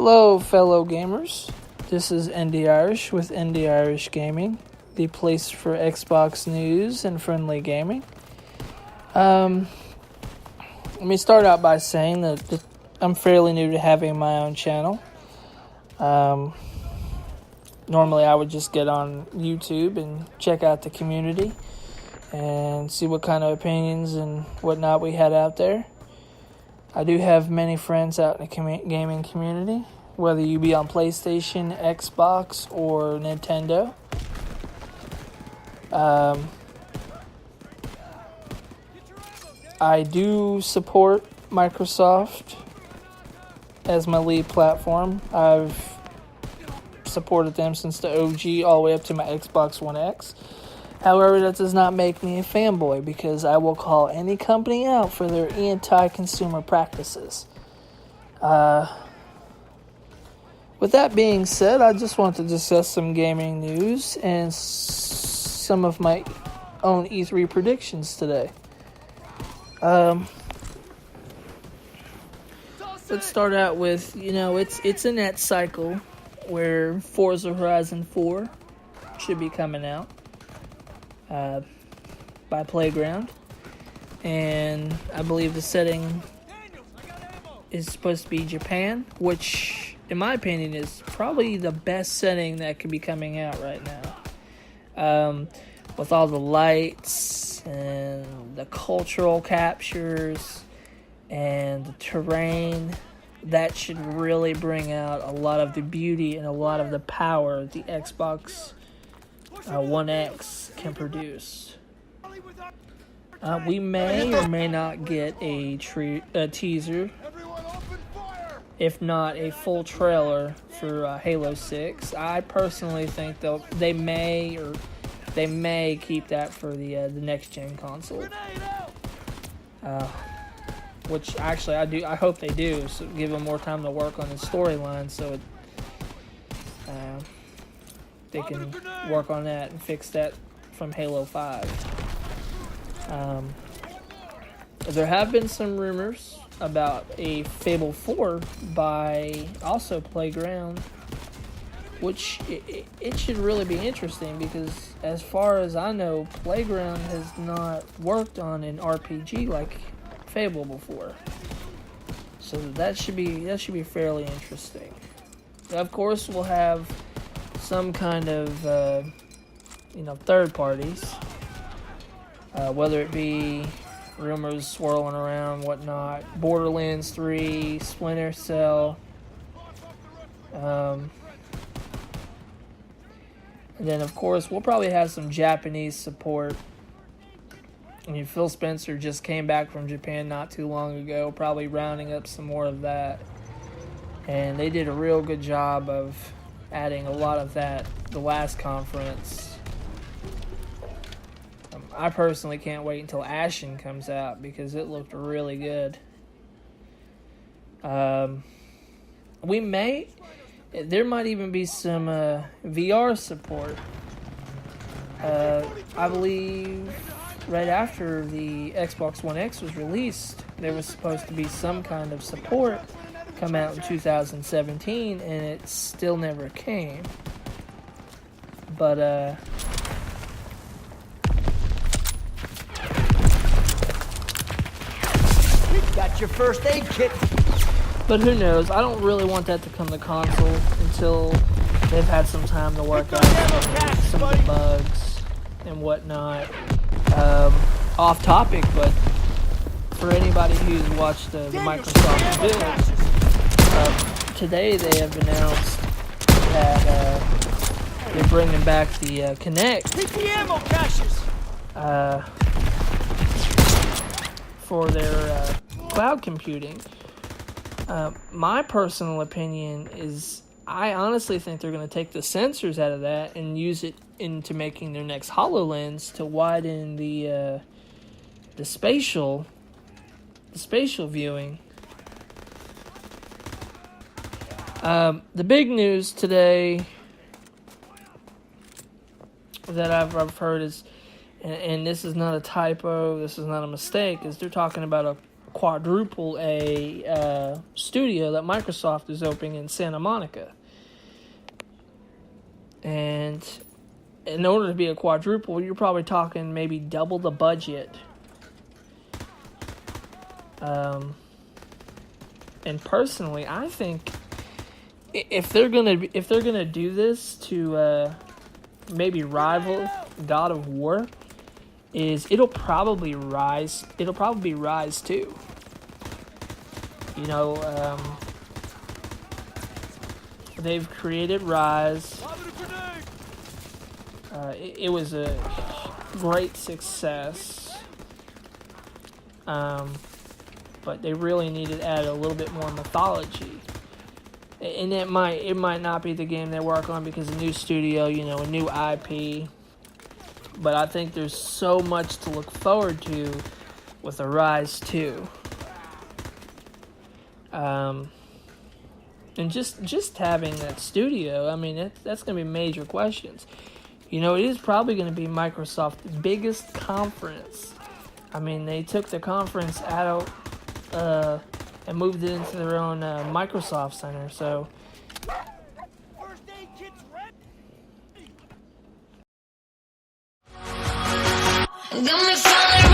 Hello, fellow gamers. This is Indie Irish with Indie Irish Gaming, the place for Xbox news and friendly gaming. Let me start out by saying that I'm fairly new to having my own channel. Normally I would just get on YouTube and check out the community and see what kind of opinions and whatnot we had out there. I do have many friends out in the gaming community, whether you be on PlayStation, Xbox, or Nintendo. I do support Microsoft as my lead platform. I've supported them since the OG all the way up to my Xbox One X. However, that does not make me a fanboy, because I will call any company out for their anti-consumer practices. With that being said, I just want to discuss some gaming news and some of my own E3 predictions today. Let's start out with, it's in that cycle where Forza Horizon 4 should be coming out by Playground, and I believe the setting is supposed to be Japan, which in my opinion is probably the best setting that could be coming out right now, with all the lights and the cultural captures and the terrain. That should really bring out a lot of the beauty and a lot of the power the Xbox One X can produce. We may or may not get a teaser, if not a full trailer, for Halo 6. I personally think they may keep that for the next gen console. Which actually I hope they do, so give them more time to work on the storyline, so they can work on that and fix that from Halo 5. There have been some rumors about a Fable 4 by also Playground, which it should really be interesting, because as far as I know, Playground has not worked on an RPG like Fable before, so that should be fairly interesting. Of course, we'll have some kind of third parties, whether it be rumors swirling around, whatnot, Borderlands 3, Splinter Cell, and then of course we'll probably have some Japanese support. I mean, Phil Spencer just came back from Japan not too long ago, probably rounding up some more of that. And they did a real good job of adding a lot of that the last conference. I personally can't wait until Ashen comes out, because it looked really good. There might even be some VR support. I believe right after the Xbox One X was released, there was supposed to be some kind of support come out in 2017, and it still never came. But got your first aid kit. But who knows? I don't really want that to come to console until they've had some time to work out some of the bugs and whatnot. Off topic, but for anybody who's watched the Microsoft build, today they have announced that they're bringing back the Kinect for their cloud computing. My personal opinion is, I honestly think they're going to take the sensors out of that and use it into making their next HoloLens to widen the spatial viewing. The big news today that I've heard is, and this is not a typo, this is not a mistake, is they're talking about quadruple a studio that Microsoft is opening in Santa Monica. And in order to be a quadruple, you're probably talking maybe double the budget. And personally, I think if they're gonna do this to maybe rival God of War, it'll probably be Rise 2. You know, they've created Rise. It was a great success, but they really needed to add a little bit more mythology. And it might not be the game they work on because a new studio, you know, a new IP. But I think there's so much to look forward to with a Rise 2. And just having that studio, I mean, that's going to be major questions. You know, it is probably going to be Microsoft's biggest conference. I mean, they took the conference out and moved it into their own Microsoft Center, so... First aid kit's ready. Got me falling